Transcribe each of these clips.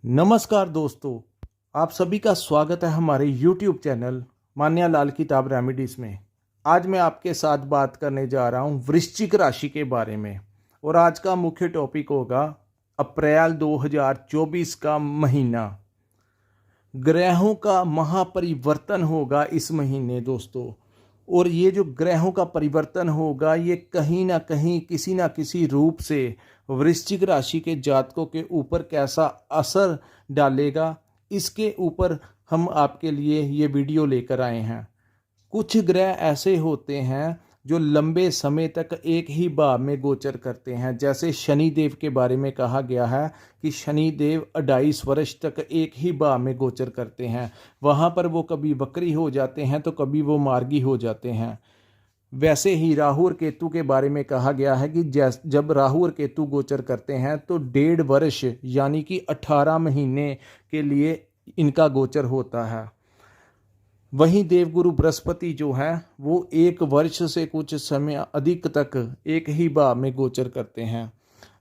नमस्कार दोस्तों, आप सभी का स्वागत है हमारे YouTube चैनल मान्या लाल किताब रेमेडीज़ में। आज मैं आपके साथ बात करने जा रहा हूं वृश्चिक राशि के बारे में और आज का मुख्य टॉपिक होगा अप्रैल 2024 का महीना। ग्रहों का महापरिवर्तन होगा इस महीने दोस्तों, और ये जो ग्रहों का परिवर्तन होगा ये कहीं ना कहीं किसी ना किसी रूप से वृश्चिक राशि के जातकों के ऊपर कैसा असर डालेगा, इसके ऊपर हम आपके लिए ये वीडियो लेकर आए हैं। कुछ ग्रह ऐसे होते हैं जो लंबे समय तक एक ही भाव में गोचर करते हैं। जैसे शनि देव के बारे में कहा गया है कि शनि देव 28 वर्ष तक एक ही भाव में गोचर करते हैं। वहाँ पर वो कभी वक्री हो जाते हैं तो कभी वो मार्गी हो जाते हैं। वैसे ही राहु और केतु के बारे में कहा गया है कि जब राहु और केतु गोचर करते हैं तो 1.5 वर्ष यानी कि 18 महीने के लिए इनका गोचर होता है। वहीं देवगुरु बृहस्पति जो है वो 1 वर्ष से कुछ समय अधिक तक एक ही भाव में गोचर करते हैं।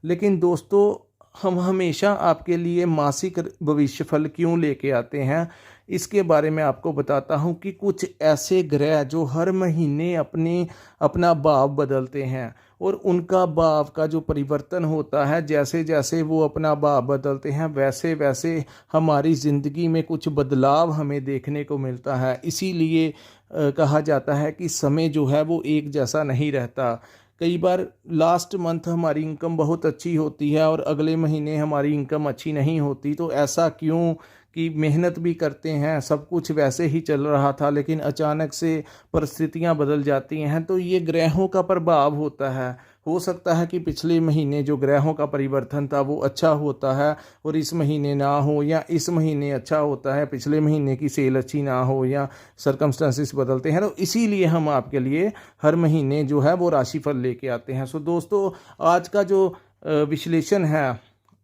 लेकिन दोस्तों, हम हमेशा आपके लिए मासिक भविष्यफल क्यों लेके आते हैं, इसके बारे में आपको बताता हूं कि कुछ ऐसे ग्रह जो हर महीने अपना भाव बदलते हैं और उनका भाव का जो परिवर्तन होता है, जैसे जैसे वो अपना भाव बदलते हैं वैसे वैसे हमारी ज़िंदगी में कुछ बदलाव हमें देखने को मिलता है। इसीलिए कहा जाता है कि समय जो है वो एक जैसा नहीं रहता। कई बार लास्ट मंथ हमारी इनकम बहुत अच्छी होती है और अगले महीने हमारी इनकम अच्छी नहीं होती। तो ऐसा क्यों कि मेहनत भी करते हैं, सब कुछ वैसे ही चल रहा था, लेकिन अचानक से परिस्थितियां बदल जाती हैं। तो ये ग्रहों का प्रभाव होता है। हो सकता है कि पिछले महीने जो ग्रहों का परिवर्तन था वो अच्छा होता है और इस महीने ना हो, या इस महीने अच्छा होता है पिछले महीने की सेल अच्छी ना हो, या सर्कमस्टेंसेस बदलते हैं। तो इसीलिए हम आपके लिए हर महीने जो है वो राशिफल लेके आते हैं। सो दोस्तों, आज का जो विश्लेषण है,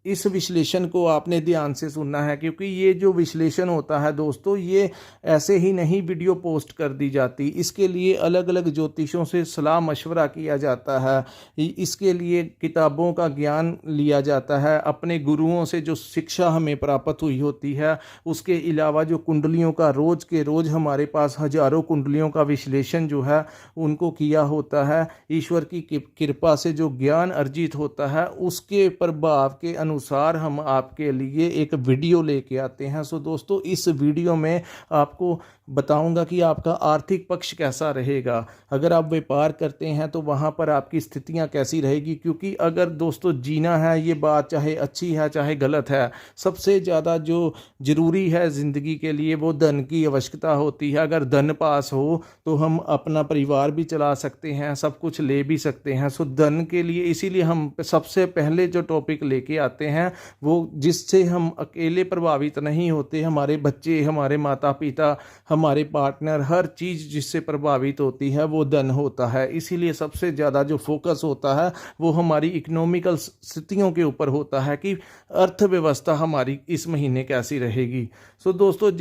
इस विश्लेषण को आपने ध्यान से सुनना है, क्योंकि ये जो विश्लेषण होता है दोस्तों, ये ऐसे ही नहीं वीडियो पोस्ट कर दी जाती। इसके लिए अलग अलग ज्योतिषों से सलाह मशवरा किया जाता है। इसके लिए किताबों का ज्ञान लिया जाता है, अपने गुरुओं से जो शिक्षा हमें प्राप्त हुई होती है। उसके अलावा जो कुंडलियों का रोज़ के रोज़ हमारे पास हजारों कुंडलियों का विश्लेषण जो है उनको किया होता है। ईश्वर की कृपा से जो ज्ञान अर्जित होता है उसके प्रभाव के अनुसार हम आपके लिए एक वीडियो लेके आते हैं। सो दोस्तों, इस वीडियो में आपको बताऊंगा कि आपका आर्थिक पक्ष कैसा रहेगा। अगर आप व्यापार करते हैं तो वहां पर आपकी स्थितियां कैसी रहेगी, क्योंकि अगर दोस्तों जीना है, ये बात चाहे अच्छी है चाहे गलत है, सबसे ज़्यादा जो ज़रूरी है ज़िंदगी के लिए वो धन की आवश्यकता होती है। अगर धन पास हो तो हम अपना परिवार भी चला सकते हैं, सब कुछ ले भी सकते हैं। सो धन के लिए इसीलिए हम सबसे पहले जो टॉपिक लेके आते हैं वो जिससे हम अकेले प्रभावित नहीं होते, हमारे बच्चे, हमारे माता पिता, हमारे पार्टनर, हर चीज़ जिससे प्रभावित होती है वो धन होता है। इसीलिए सबसे ज़्यादा जो फोकस होता है वो हमारी इकोनॉमिकल स्थितियों के ऊपर होता है कि अर्थव्यवस्था हमारी इस महीने कैसी रहेगी। सो दोस्तों,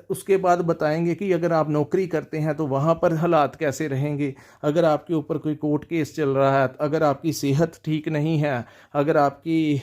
उसके बाद बताएंगे कि अगर आप नौकरी करते हैं तो वहाँ पर हालात कैसे रहेंगे। अगर आपके ऊपर कोई कोर्ट केस चल रहा है, अगर आपकी सेहत ठीक नहीं है, अगर आपकी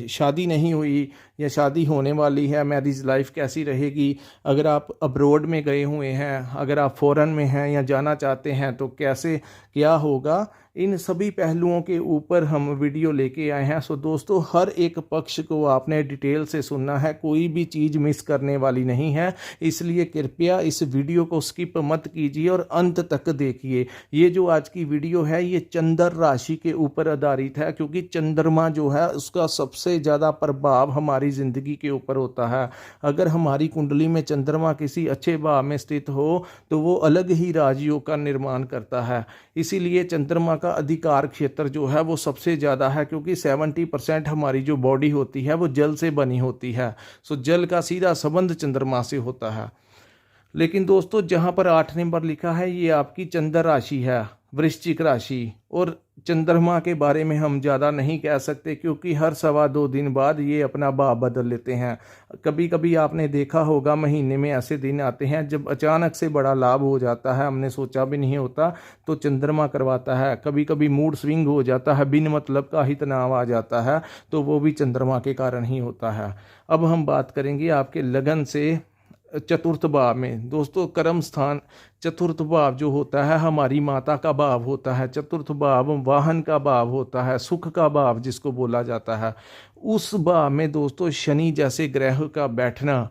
शादी नहीं हुई या शादी होने वाली है, मैरिज लाइफ कैसी रहेगी। अगर आप अब्रॉड में गए हुए हैं, अगर आप फॉरेन में हैं या जाना चाहते हैं तो कैसे क्या होगा, इन सभी पहलुओं के ऊपर हम वीडियो लेके आए हैं। सो दोस्तों, हर एक पक्ष को आपने डिटेल से सुनना है, कोई भी चीज़ मिस करने वाली नहीं है। इसलिए कृपया इस वीडियो को स्किप मत कीजिए और अंत तक देखिए। ये जो आज की वीडियो है ये चंद्र राशि के ऊपर आधारित है, क्योंकि चंद्रमा जो है उसका सबसे ज़्यादा प्रभाव हमारी ज़िंदगी के ऊपर होता है। अगर हमारी कुंडली में चंद्रमा किसी अच्छे भाव में स्थित हो तो वो अलग ही राजयोग का निर्माण करता है। इसीलिए चंद्रमा का अधिकार क्षेत्र जो है वो सबसे ज़्यादा है, क्योंकि 70% हमारी जो बॉडी होती है वो जल से बनी होती है। सो जल का सीधा संबंध चंद्रमा से होता है। लेकिन दोस्तों, जहाँ पर 8 नंबर लिखा है ये आपकी चंद्र राशि है। वृश्चिक राशि। और चंद्रमा के बारे में हम ज़्यादा नहीं कह सकते क्योंकि हर 1.25 दिन बाद ये अपना भाव बदल लेते हैं। कभी कभी आपने देखा होगा महीने में ऐसे दिन आते हैं जब अचानक से बड़ा लाभ हो जाता है, हमने सोचा भी नहीं होता, तो चंद्रमा करवाता है। कभी कभी मूड स्विंग हो जाता है, बिन मतलब का ही तनाव आ जाता है, तो वो भी चंद्रमा के कारण ही होता है। अब हम बात करेंगे आपके लगन से चतुर्थ भाव में। दोस्तों कर्म स्थान चतुर्थ भाव जो होता है हमारी माता का भाव होता है। चतुर्थ भाव वाहन का भाव होता है, सुख का भाव जिसको बोला जाता है। उस भाव में दोस्तों शनि जैसे ग्रह का बैठना,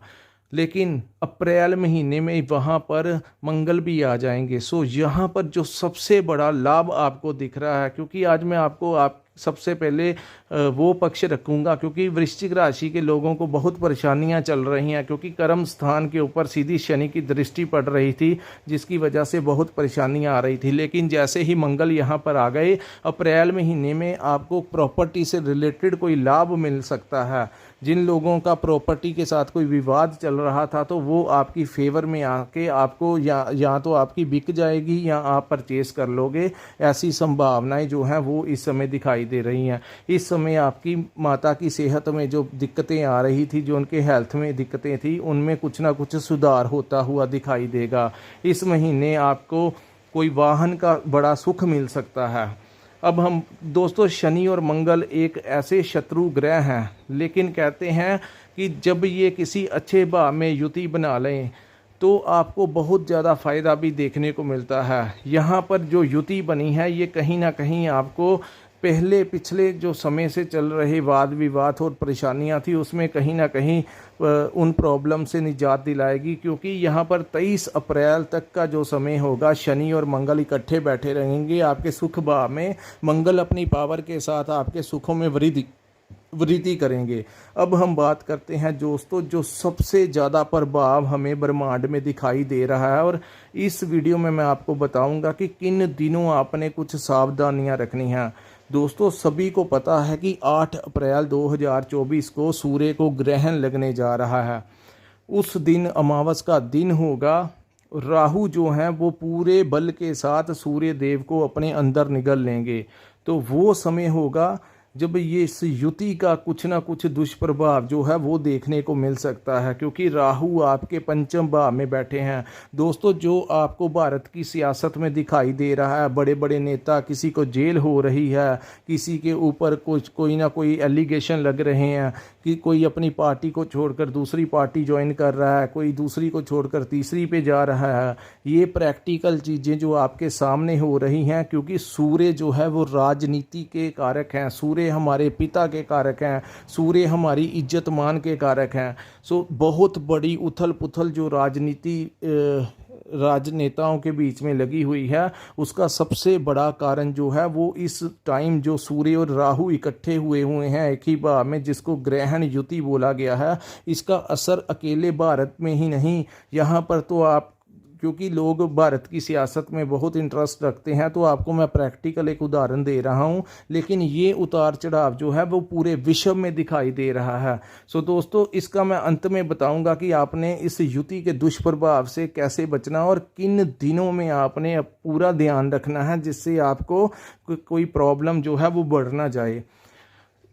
लेकिन अप्रैल महीने में वहाँ पर मंगल भी आ जाएंगे। सो यहाँ पर जो सबसे बड़ा लाभ आपको दिख रहा है, क्योंकि आज मैं आपको सबसे पहले वो पक्ष रखूंगा क्योंकि वृश्चिक राशि के लोगों को बहुत परेशानियां चल रही हैं, क्योंकि कर्म स्थान के ऊपर सीधी शनि की दृष्टि पड़ रही थी जिसकी वजह से बहुत परेशानियां आ रही थी। लेकिन जैसे ही मंगल यहाँ पर आ गए, अप्रैल महीने में आपको प्रॉपर्टी से रिलेटेड कोई लाभ मिल सकता है। जिन लोगों का प्रॉपर्टी के साथ कोई विवाद चल रहा था तो वो आपकी फेवर में आके आपको या तो आपकी बिक जाएगी या आप परचेस कर लोगे। ऐसी संभावनाएं जो हैं वो इस समय दिखाई दे रही हैं। इस समय आपकी माता की सेहत में जो दिक्कतें आ रही थी, जो उनके हेल्थ में दिक्कतें थी, उनमें कुछ ना कुछ सुधार होता हुआ दिखाई देगा। इस महीने आपको कोई वाहन का बड़ा सुख मिल सकता है। अब हम दोस्तों शनि और मंगल एक ऐसे शत्रु ग्रह हैं, लेकिन कहते हैं कि जब ये किसी अच्छे भाव में युति बना लें तो आपको बहुत ज़्यादा फ़ायदा भी देखने को मिलता है। यहाँ पर जो युति बनी है ये कहीं ना कहीं आपको पिछले जो समय से चल रहे वाद विवाद और परेशानियां थी उसमें कहीं ना कहीं उन प्रॉब्लम से निजात दिलाएगी, क्योंकि यहाँ पर 23 अप्रैल तक का जो समय होगा शनि और मंगल इकट्ठे बैठे रहेंगे आपके सुख भाव में। मंगल अपनी पावर के साथ आपके सुखों में वृद्धि करेंगे। अब हम बात करते हैं दोस्तों जो सबसे ज़्यादा प्रभाव हमें ब्रह्मांड में दिखाई दे रहा है, और इस वीडियो में मैं आपको बताऊंगा कि किन दिनों आपने कुछ सावधानियां रखनी हैं। दोस्तों सभी को पता है कि 8 अप्रैल 2024 को सूर्य को ग्रहण लगने जा रहा है। उस दिन अमावस का दिन होगा। राहु जो हैं वो पूरे बल के साथ सूर्य देव को अपने अंदर निगल लेंगे। तो वो समय होगा जब ये इस युति का कुछ ना कुछ दुष्प्रभाव जो है वो देखने को मिल सकता है, क्योंकि राहु आपके पंचम भाव में बैठे हैं। दोस्तों जो आपको भारत की सियासत में दिखाई दे रहा है, बड़े बड़े नेता, किसी को जेल हो रही है, किसी के ऊपर कोई ना कोई एलिगेशन लग रहे हैं कि कोई अपनी पार्टी को छोड़कर दूसरी पार्टी ज्वाइन कर रहा है, कोई दूसरी को छोड़कर तीसरी पे जा रहा है। ये प्रैक्टिकल चीज़ें जो आपके सामने हो रही हैं, क्योंकि सूर्य जो है वो राजनीति के कारक हैं, सूर्य हमारे पिता के कारक हैं, सूर्य हमारी इज्जत मान के कारक हैं। सो बहुत बड़ी उथल पुथल जो राजनेताओं के बीच में लगी हुई है, उसका सबसे बड़ा कारण जो है वो इस टाइम जो सूर्य और राहु इकट्ठे हुए हैं एक ही भाव में, जिसको ग्रहण युति बोला गया है, इसका असर अकेले भारत में ही नहीं, यहाँ पर तो आप क्योंकि लोग भारत की सियासत में बहुत इंटरेस्ट रखते हैं तो आपको मैं प्रैक्टिकल एक उदाहरण दे रहा हूं, लेकिन ये उतार चढ़ाव जो है वो पूरे विश्व में दिखाई दे रहा है। सो दोस्तों इसका मैं अंत में बताऊंगा कि आपने इस युति के दुष्प्रभाव से कैसे बचना और किन दिनों में आपने पूरा ध्यान रखना है जिससे आपको कोई प्रॉब्लम जो है वो बढ़ ना जाए।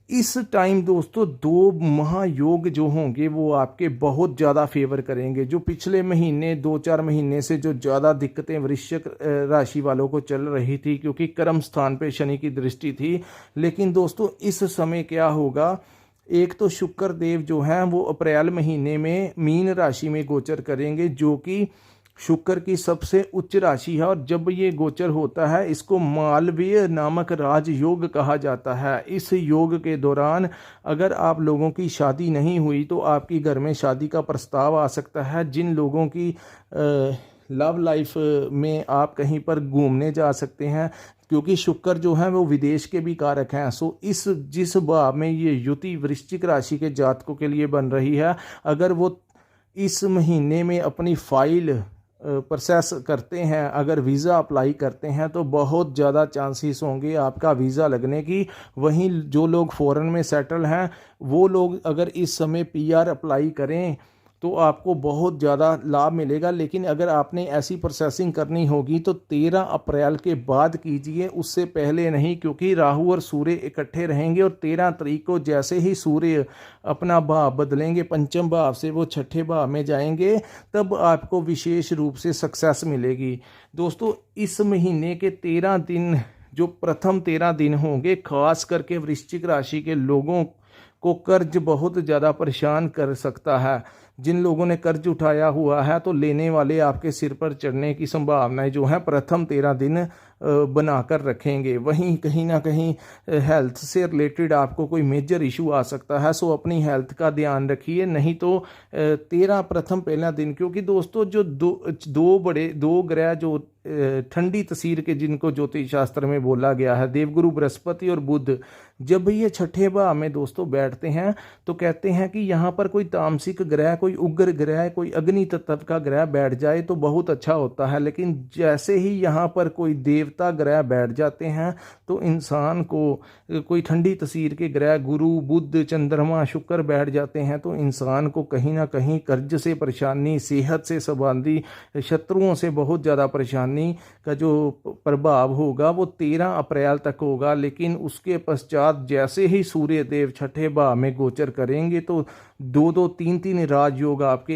इस टाइम दोस्तों 2 महायोग जो होंगे वो आपके बहुत ज़्यादा फेवर करेंगे। जो पिछले महीने 2-4 महीने से जो ज़्यादा दिक्कतें वृश्चिक राशि वालों को चल रही थी, क्योंकि कर्म स्थान पे शनि की दृष्टि थी, लेकिन दोस्तों इस समय क्या होगा, एक तो शुक्र देव जो हैं वो अप्रैल महीने में मीन राशि में गोचर करेंगे, जो कि शुक्र की सबसे उच्च राशि है। और जब ये गोचर होता है इसको मालवीय नामक राजयोग कहा जाता है। इस योग के दौरान अगर आप लोगों की शादी नहीं हुई तो आपकी घर में शादी का प्रस्ताव आ सकता है। जिन लोगों की लव लाइफ में आप कहीं पर घूमने जा सकते हैं, क्योंकि शुक्र जो है वो विदेश के भी कारक हैं। सो जिस भाव में ये युति वृश्चिक राशि के जातकों के लिए बन रही है, अगर वो इस महीने में अपनी फाइल प्रोसेस करते हैं, अगर वीज़ा अप्लाई करते हैं तो बहुत ज़्यादा चांसेस होंगे आपका वीज़ा लगने की। वहीं जो लोग फॉरेन में सेटल हैं वो लोग अगर इस समय पीआर अप्लाई करें तो आपको बहुत ज़्यादा लाभ मिलेगा। लेकिन अगर आपने ऐसी प्रोसेसिंग करनी होगी तो 13 अप्रैल के बाद कीजिए, उससे पहले नहीं, क्योंकि राहु और सूर्य इकट्ठे रहेंगे और 13 तारीख को जैसे ही सूर्य अपना भाव बदलेंगे, पंचम भाव से वो छठे भाव में जाएंगे, तब आपको विशेष रूप से सक्सेस मिलेगी। दोस्तों, इस महीने के 13 दिन, जो प्रथम 13 दिन होंगे, खास करके वृश्चिक राशि के लोगों को कर्ज बहुत ज़्यादा परेशान कर सकता है। जिन लोगों ने कर्ज उठाया हुआ है तो लेने वाले आपके सिर पर चढ़ने की संभावनाएं जो है प्रथम 13 दिन बनाकर रखेंगे। वहीं कहीं ना कहीं हेल्थ से रिलेटेड आपको कोई मेजर इशू आ सकता है, सो अपनी हेल्थ का ध्यान रखिए। नहीं तो 13 प्रथम पहला दिन, क्योंकि दोस्तों जो दो ग्रह जो ठंडी तसीर के, जिनको ज्योतिष शास्त्र में बोला गया है, देवगुरु बृहस्पति और बुध, जब ये छठे भाव में दोस्तों बैठते हैं तो कहते हैं कि यहाँ पर कोई तामसिक ग्रह, कोई उग्र ग्रह, कोई अग्नि तत्व का ग्रह बैठ जाए तो बहुत अच्छा होता है। लेकिन जैसे ही यहाँ पर कोई देवता ग्रह बैठ जाते हैं तो इंसान को, कोई ठंडी तसीर के ग्रह गुरु, बुध, चंद्रमा, शुक्र बैठ जाते हैं तो इंसान को कहीं ना कहीं कर्ज से परेशानी, सेहत से संबंधी, शत्रुओं से बहुत ज़्यादा परेशानी का जो प्रभाव होगा वो 13 अप्रैल तक होगा। लेकिन उसके पश्चात जैसे ही सूर्य देव छठे भाव में गोचर करेंगे तो 2-2, 3-3 राजयोग आपके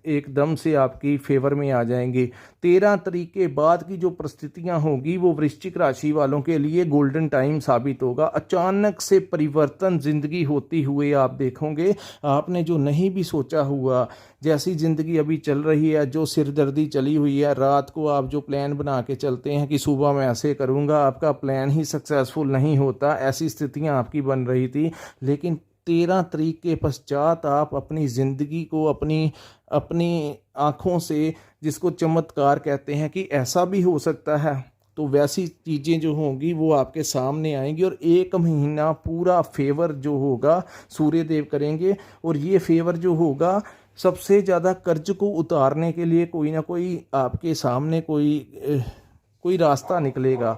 एकदम से आपकी फेवर में आ जाएंगे। 13 तारीख के बाद की जो परिस्थितियां होगी वो वृश्चिक राशि वालों के लिए गोल्डन टाइम साबित होगा। अचानक से परिवर्तन जिंदगी होती हुए आप देखोगे, आपने जो नहीं भी सोचा हुआ, जैसी ज़िंदगी अभी चल रही है, जो सिरदर्दी चली हुई है, रात को आप जो प्लान बना के चलते हैं कि सुबह मैं ऐसे करूँगा, आपका प्लान ही सक्सेसफुल नहीं होता, ऐसी स्थितियां आपकी बन रही थी। लेकिन 13 तारीख के पश्चात आप अपनी ज़िंदगी को अपनी आँखों से, जिसको चमत्कार कहते हैं कि ऐसा भी हो सकता है, तो वैसी चीज़ें जो होंगी वो आपके सामने आएंगी। और 1 महीना पूरा फेवर जो होगा सूर्यदेव करेंगे। और ये फेवर जो होगा, सबसे ज़्यादा कर्ज को उतारने के लिए कोई ना कोई आपके सामने कोई रास्ता निकलेगा।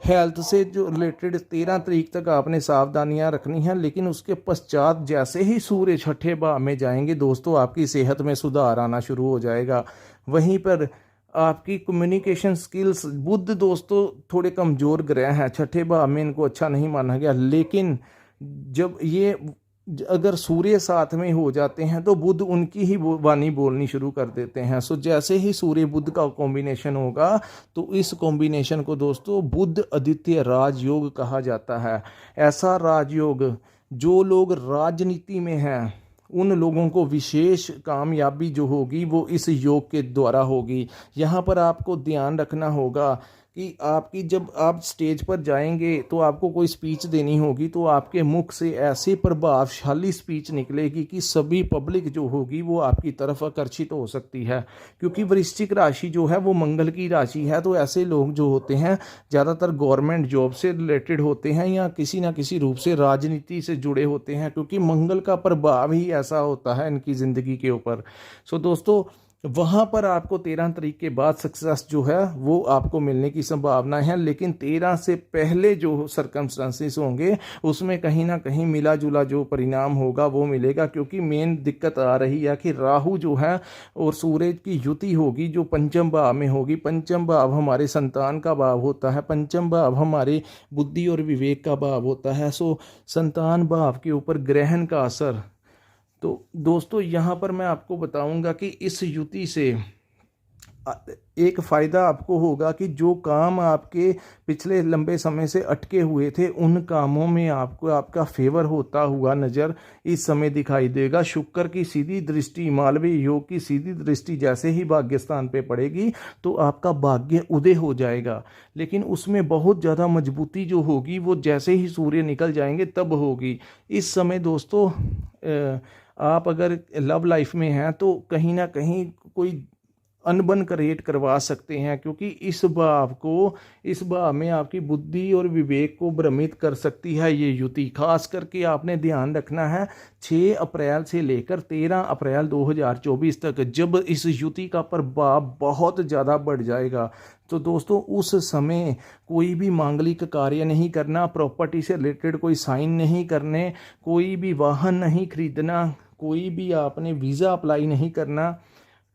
हेल्थ से जो रिलेटेड 13 तारीख तक आपने सावधानियां रखनी है। लेकिन उसके पश्चात जैसे ही सूर्य छठे भाव में जाएंगे दोस्तों, आपकी सेहत में सुधार आना शुरू हो जाएगा। वहीं पर आपकी कम्युनिकेशन स्किल्स, बुध दोस्तों थोड़े कमज़ोर ग्रह हैं, छठे भाव में इनको अच्छा नहीं माना गया। लेकिन जब ये अगर सूर्य साथ में हो जाते हैं तो बुध उनकी ही वाणी बोलनी शुरू कर देते हैं। सो जैसे ही सूर्य बुध का कॉम्बिनेशन होगा तो इस कॉम्बिनेशन को दोस्तों बुध आदित्य राजयोग कहा जाता है। ऐसा राजयोग, जो लोग राजनीति में हैं उन लोगों को विशेष कामयाबी जो होगी वो इस योग के द्वारा होगी। यहाँ पर आपको ध्यान रखना होगा कि आपकी, जब आप स्टेज पर जाएंगे तो आपको कोई स्पीच देनी होगी तो आपके मुख से ऐसी प्रभावशाली स्पीच निकलेगी कि सभी पब्लिक जो होगी वो आपकी तरफ आकर्षित हो सकती है। क्योंकि वृश्चिक राशि जो है वो मंगल की राशि है, तो ऐसे लोग जो होते हैं ज़्यादातर गवर्नमेंट जॉब से रिलेटेड होते हैं या किसी ना किसी रूप से राजनीति से जुड़े होते हैं, क्योंकि मंगल का प्रभाव ही ऐसा होता है इनकी ज़िंदगी के ऊपर। सो दोस्तों, वहाँ पर आपको 13 तारीख के बाद सक्सेस जो है वो आपको मिलने की संभावना है। लेकिन 13 से पहले जो सर्कमस्टांसेस होंगे उसमें कहीं ना कहीं मिला जुला जो परिणाम होगा वो मिलेगा। क्योंकि मेन दिक्कत आ रही है कि राहु जो है और सूरज की युति होगी जो पंचम भाव में होगी। पंचम भाव हमारे संतान का भाव होता है, पंचम भाव हमारे बुद्धि और विवेक का भाव होता है। सो संतान भाव के ऊपर ग्रहण का असर, तो दोस्तों यहाँ पर मैं आपको बताऊंगा कि इस युति से एक फ़ायदा आपको होगा कि जो काम आपके पिछले लंबे समय से अटके हुए थे उन कामों में आपको आपका फेवर होता हुआ नज़र इस समय दिखाई देगा। शुक्र की सीधी दृष्टि, मालवीय योग की सीधी दृष्टि जैसे ही भाग्य स्थान पे पड़ेगी तो आपका भाग्य उदय हो जाएगा। लेकिन उसमें बहुत ज़्यादा मजबूती जो होगी वो जैसे ही सूर्य निकल जाएंगे तब होगी। इस समय दोस्तों आप अगर लव लाइफ में हैं तो कहीं ना कहीं कोई अनबन क्रिएट करवा सकते हैं, क्योंकि इस भाव में आपकी बुद्धि और विवेक को भ्रमित कर सकती है ये युति। खास करके आपने ध्यान रखना है 6 अप्रैल से लेकर 13 अप्रैल 2024 तक, जब इस युति का प्रभाव बहुत ज़्यादा बढ़ जाएगा तो दोस्तों उस समय कोई भी मांगलिक कार्य नहीं करना, प्रॉपर्टी से रिलेटेड कोई साइन नहीं करने, कोई भी वाहन नहीं खरीदना, कोई भी आपने वीज़ा अप्लाई नहीं करना,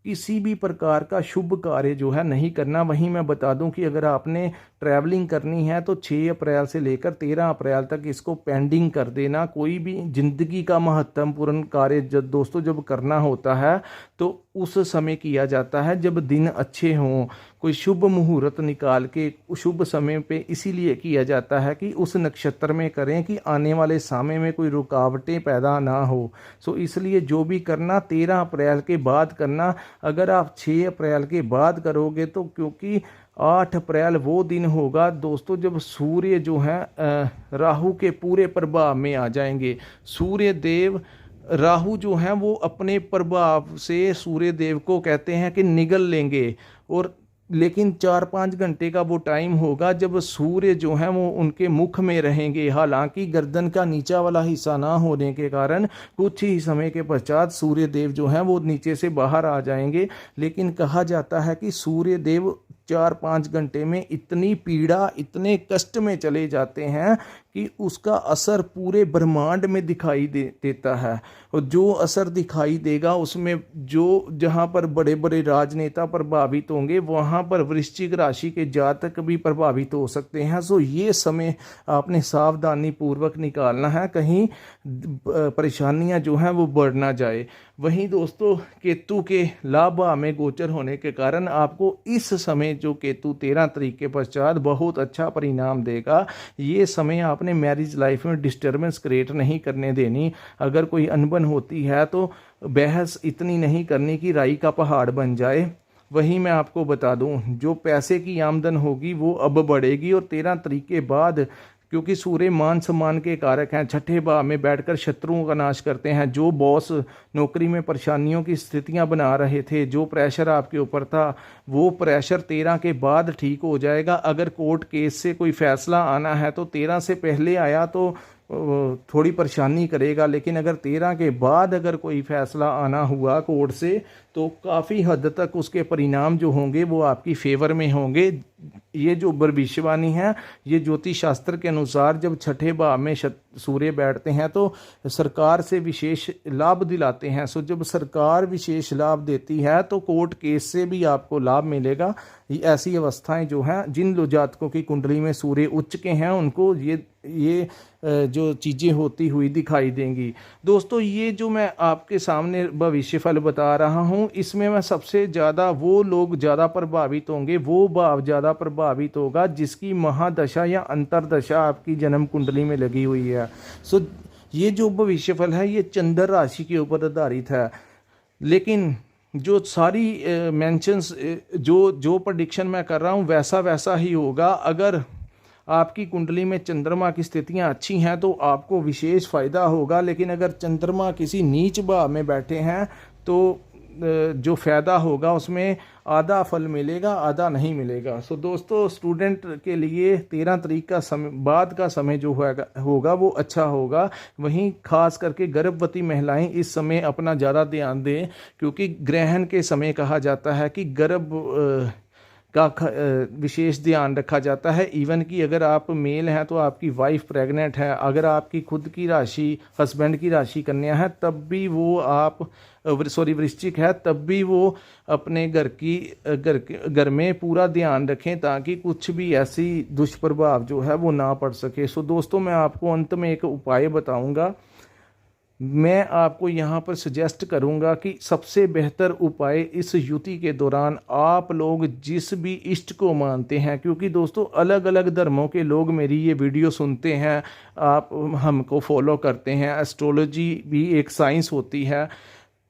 किसी भी प्रकार का शुभ कार्य जो है नहीं करना। वहीं मैं बता दूं कि अगर आपने ट्रैवलिंग करनी है तो 6 अप्रैल से लेकर 13 अप्रैल तक इसको पेंडिंग कर देना। कोई भी ज़िंदगी का महत्वपूर्ण कार्य जब दोस्तों जब करना होता है तो उस समय किया जाता है जब दिन अच्छे हों, कोई शुभ मुहूर्त निकाल के शुभ समय पे इसीलिए किया जाता है कि उस नक्षत्र में करें कि आने वाले समय में कोई रुकावटें पैदा ना हो। सो इसलिए जो भी करना 13 अप्रैल के बाद करना। अगर आप 6 अप्रैल के बाद करोगे तो क्योंकि 8 अप्रैल वो दिन होगा दोस्तों जब सूर्य जो है राहु के पूरे प्रभाव में आ जाएंगे। सूर्य देव राहु जो हैं वो अपने प्रभाव से सूर्य देव को कहते हैं कि निगल लेंगे, और लेकिन 4-5 घंटे का वो टाइम होगा जब सूर्य जो हैं वो उनके मुख में रहेंगे। हालांकि गर्दन का नीचा वाला हिस्सा ना होने के कारण कुछ ही समय के पश्चात सूर्य देव जो हैं वो नीचे से बाहर आ जाएंगे। लेकिन कहा जाता है कि सूर्य देव 4-5 घंटे में इतनी पीड़ा, इतने कष्ट में चले जाते हैं कि उसका असर पूरे ब्रह्मांड में दिखाई देता है। और जो असर दिखाई देगा उसमें जो जहाँ पर बड़े बड़े राजनेता प्रभावित होंगे वहाँ पर वृश्चिक राशि के जातक भी प्रभावित हो सकते हैं। सो ये समय आपने सावधानी पूर्वक निकालना है, कहीं परेशानियाँ जो हैं वो बढ़ ना जाए। वहीं दोस्तों केतु के लाभ में गोचर होने के कारण आपको इस समय जो केतु 13 तारीख के पश्चात बहुत अच्छा परिणाम देगा। ये समय आपने मैरिज लाइफ में डिस्टर्बेंस क्रिएट नहीं करने देनी। अगर कोई अनबन होती है तो बहस इतनी नहीं करनी कि राई का पहाड़ बन जाए। वहीं मैं आपको बता दूं जो पैसे की आमदन होगी वो अब बढ़ेगी, और 13 तारीख के बाद क्योंकि सूर्य मान सम्मान के कारक हैं, छठे भाव में बैठकर शत्रुओं का नाश करते हैं। जो बॉस नौकरी में परेशानियों की स्थितियां बना रहे थे, जो प्रेशर आपके ऊपर था, वो प्रेशर 13 के बाद ठीक हो जाएगा। अगर कोर्ट केस से कोई फैसला आना है तो 13 से पहले आया तो थोड़ी परेशानी करेगा, लेकिन अगर 13 के बाद अगर कोई फैसला आना हुआ कोर्ट से तो काफ़ी हद तक उसके परिणाम जो होंगे वो आपकी फेवर में होंगे। ये जो भविष्यवाणी है ये ज्योतिष शास्त्र के अनुसार जब छठे भाव में सूर्य बैठते हैं तो सरकार से विशेष लाभ दिलाते हैं। सो जब सरकार विशेष लाभ देती है तो कोर्ट केस से भी आपको लाभ मिलेगा। ऐसी अवस्थाएं जो हैं जिन जातकों की कुंडली में सूर्य उच्च के हैं उनको ये जो चीज़ें होती हुई दिखाई देंगी। दोस्तों ये जो मैं आपके सामने भविष्यफल बता रहा हूँ इसमें मैं सबसे ज़्यादा वो लोग ज़्यादा प्रभावित होंगे, वो भाव ज़्यादा प्रभावित होगा जिसकी महादशा या अंतरदशा आपकी जन्म कुंडली में लगी हुई है। सो ये जो भविष्यफल है ये चंद्र राशि के ऊपर आधारित है, लेकिन जो सारी मेंशंस जो प्रेडिक्शन मैं कर रहा हूँ वैसा वैसा ही होगा। अगर आपकी कुंडली में चंद्रमा की स्थितियां अच्छी हैं तो आपको विशेष फ़ायदा होगा, लेकिन अगर चंद्रमा किसी नीच भाव में बैठे हैं तो जो फ़ायदा होगा उसमें आधा फल मिलेगा, आधा नहीं मिलेगा। सो दोस्तों स्टूडेंट के लिए 13 तारीख का समय बाद का समय जो होगा वो अच्छा होगा। वहीं खास करके गर्भवती महिलाएं इस समय अपना ज़्यादा ध्यान दें, क्योंकि ग्रहण के समय कहा जाता है कि गर्भ का विशेष ध्यान रखा जाता है। इवन कि अगर आप मेल हैं तो आपकी वाइफ प्रेग्नेंट है, अगर आपकी खुद की राशि हस्बैंड की राशि कन्या है तब भी वो वृश्चिक है तब भी वो अपने घर में पूरा ध्यान रखें ताकि कुछ भी ऐसी दुष्प्रभाव जो है वो ना पड़ सके। सो दोस्तों मैं आपको अंत में एक उपाय बताऊंगा। मैं आपको यहाँ पर सजेस्ट करूँगा कि सबसे बेहतर उपाय इस युति के दौरान आप लोग जिस भी इष्ट को मानते हैं, क्योंकि दोस्तों अलग अलग धर्मों के लोग मेरी ये वीडियो सुनते हैं, आप हमको फॉलो करते हैं। एस्ट्रोलॉजी भी एक साइंस होती है,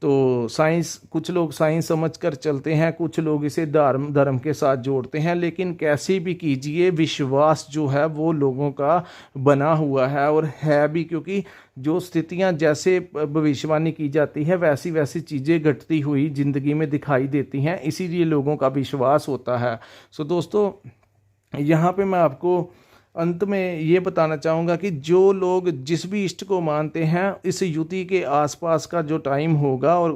तो साइंस कुछ लोग साइंस समझकर चलते हैं, कुछ लोग इसे धर्म के साथ जोड़ते हैं, लेकिन कैसे भी कीजिए विश्वास जो है वो लोगों का बना हुआ है और है भी, क्योंकि जो स्थितियां जैसे भविष्यवाणी की जाती है वैसी वैसी चीज़ें घटती हुई ज़िंदगी में दिखाई देती हैं, इसीलिए लोगों का विश्वास होता है। सो दोस्तों यहाँ पे मैं आपको अंत में ये बताना चाहूँगा कि जो लोग जिस भी इष्ट को मानते हैं इस युति के आसपास का जो टाइम होगा और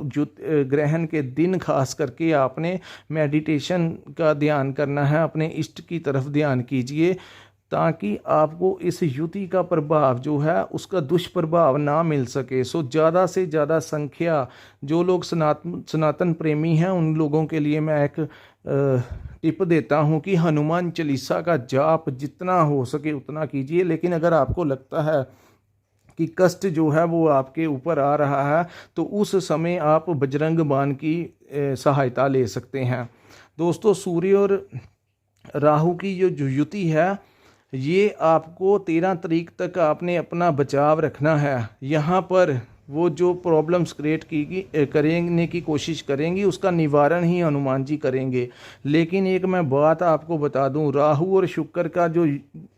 ग्रहण के दिन खास करके आपने मेडिटेशन का ध्यान करना है, अपने इष्ट की तरफ ध्यान कीजिए। ताकि आपको इस युति का प्रभाव जो है उसका दुष्प्रभाव ना मिल सके। सो ज़्यादा से ज़्यादा संख्या जो लोग सनातन प्रेमी हैं उन लोगों के लिए मैं एक टिप देता हूं कि हनुमान चालीसा का जाप जितना हो सके उतना कीजिए। लेकिन अगर आपको लगता है कि कष्ट जो है वो आपके ऊपर आ रहा है तो उस समय आप बजरंग बाण की सहायता ले सकते हैं। दोस्तों, सूर्य और राहु की जो युति है ये आपको 13 तारीख तक आपने अपना बचाव रखना है। यहाँ पर वो जो प्रॉब्लम्स क्रिएट करने की कोशिश करेंगी उसका निवारण ही हनुमान जी करेंगे। लेकिन एक मैं बात आपको बता दूं, राहु और शुक्र का जो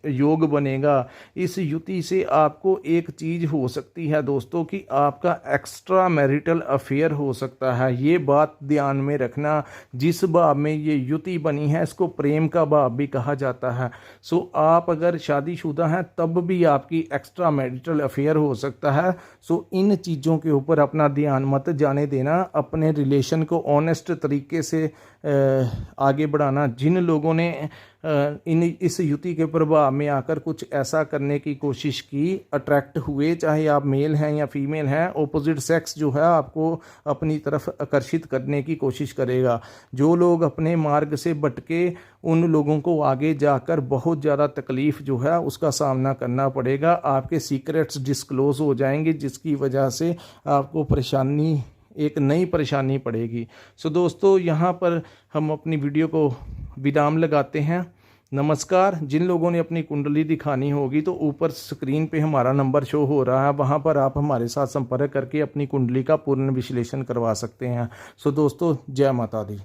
योग बनेगा इस युति से आपको एक चीज़ हो सकती है दोस्तों कि आपका एक्स्ट्रा मैरिटल अफेयर हो सकता है। ये बात ध्यान में रखना। जिस भाव में ये युति बनी है इसको प्रेम का भाव भी कहा जाता है। सो आप अगर शादीशुदा हैं तब भी आपकी एक्स्ट्रा मैरिटल अफेयर हो सकता है। सो इन चीज़ों के ऊपर अपना ध्यान मत जाने देना। अपने रिलेशन को ऑनेस्ट तरीके से आगे बढ़ाना। जिन लोगों ने इस युति के प्रभाव में आकर कुछ ऐसा करने की कोशिश की, अट्रैक्ट हुए, चाहे आप मेल हैं या फीमेल हैं, ऑपोजिट सेक्स जो है आपको अपनी तरफ आकर्षित करने की कोशिश करेगा। जो लोग अपने मार्ग से भटके उन लोगों को आगे जाकर बहुत ज़्यादा तकलीफ जो है उसका सामना करना पड़ेगा। आपके सीक्रेट्स डिस्क्लोज हो जाएंगे जिसकी वजह से आपको एक नई परेशानी पड़ेगी। सो दोस्तों, यहाँ पर हम अपनी वीडियो को विराम लगाते हैं। नमस्कार। जिन लोगों ने अपनी कुंडली दिखानी होगी तो ऊपर स्क्रीन पे हमारा नंबर शो हो रहा है, वहाँ पर आप हमारे साथ संपर्क करके अपनी कुंडली का पूर्ण विश्लेषण करवा सकते हैं। सो दोस्तों, जय माता दी।